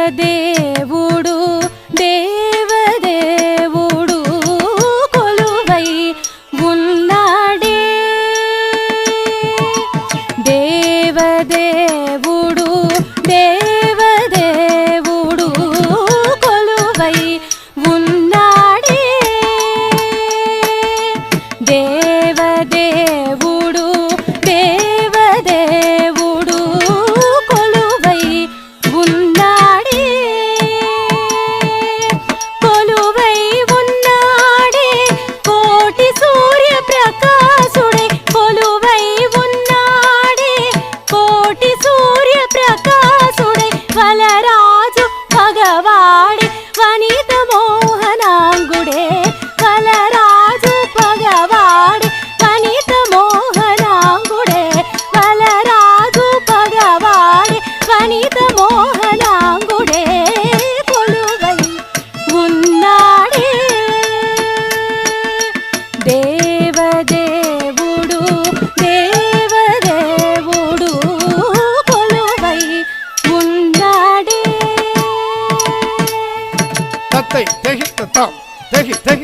దేవదేవుడు దేవదేవుడు కొలువై ఉన్నాడే దేవదేవుడు దేవదేవుడు కొలువై ఉన్నాడే దేవదేవుడు దేవదేవుడు కొలువై ఉన్నాడే కొలువై ఉన్నాడే కోటి సూర్య ప్రకాశుడే కొలువై ఉన్నాడే కోటి సూర్య ప్రకాశుడే వలరాజు పగవాడే వనిత మోహనాంగుడే వలరాజు పగవాడే వనిత మోహనాంగుడే వలరాజు పగవాడే వనిత మోహనాంగుడే కొలువై ఉన్నాడే దేవదేవుడు దేవదేవుడు కొలువై ఉన్నాడే దత్తై దహితం దహితం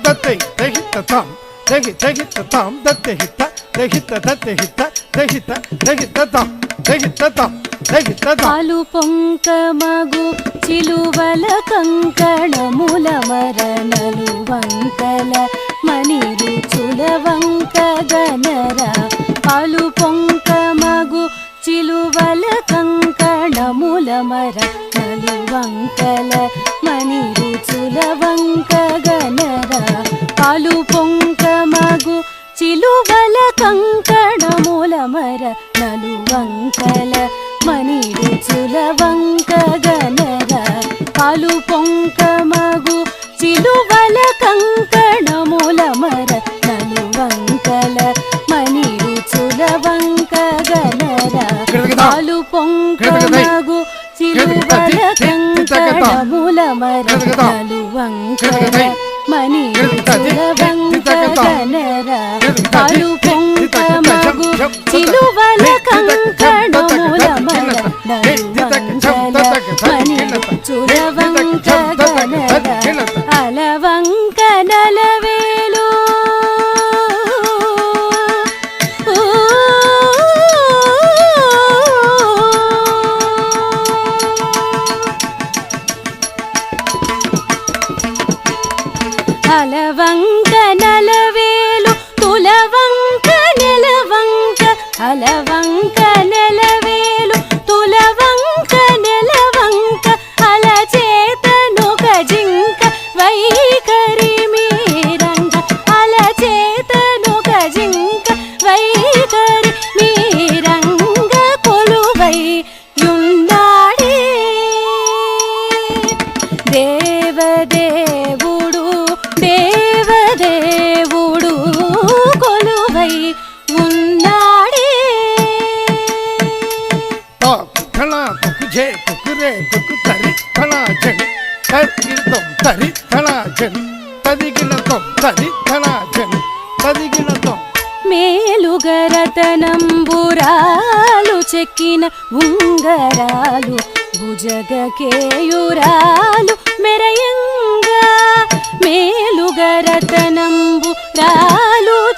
దత్తై దహితం దహితం దత్తహిత దహిత దత్తహిత దహిత దహితం దహితం దహితం పాలు పొంకమగు చిలువల కంకణముల మరణలు వంకల మణిరుచుల వంక గనరా పాలు పొంకమగు చిలువల కంకణముల మరణలు వంకల మణిరుచుల వంక గనరా పాలు పొంకమగు చిలువల కంకణముల మరణలు వంకల మణిరుచుల వంక గనరా పాలు పొంకమగు చిలువల కంకణముల మరణలు వంకల మణిరుచుల వంక గనరా పాలు పొంకమగు చిలువల కంకణముల మరణలు వంకల మణిరుచుల వంక గనరా పాలు పొంకమగు చిలువల కంకణముల మరణలు వంకల మణిరుచుల వంక గనరా అలవంక నలవేలు అలవంక నలవేలు తులవంక నెలవంక అలవంక నెలవేలు తులవంక నెలవంక అలచేతనుక జింక వైఖరి మీరంగ అలచేతనుక జింక వైఖరి మీరంగ కొలువై యున్నాడే దేవదేవుడు దేవదేవుడు కొలువై ఉన్నాడే థళా కుకుజే కుకురే కుకు తరి థళా చెన్ తదిగినతం తరి థళా చెన్ తదిగినతం తరి థళా చెన్ తదిగినతం మేలుగరతనంబురాలు చెక్కిన ఉంగరాలు భుజగకేయురాలు మెరయంగా మేలుగరతనంబురాలు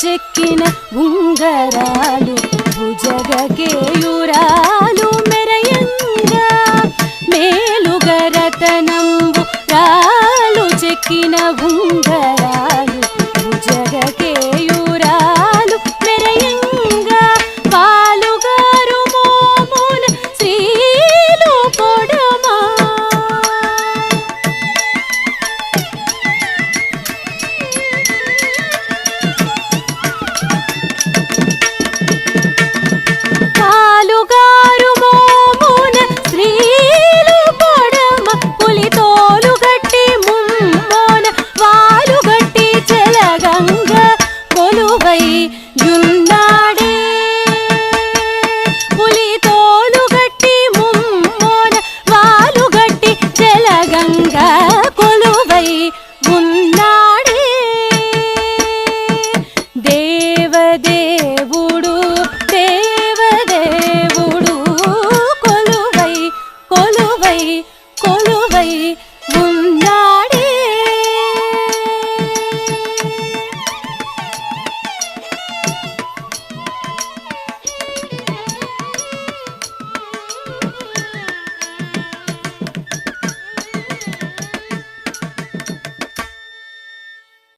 చెక్కిన ఉంగరాలు భుజగకేయురాలు మెరయంగా మేలుగరతనంబురాలు చెక్కిన ఉంగరాలు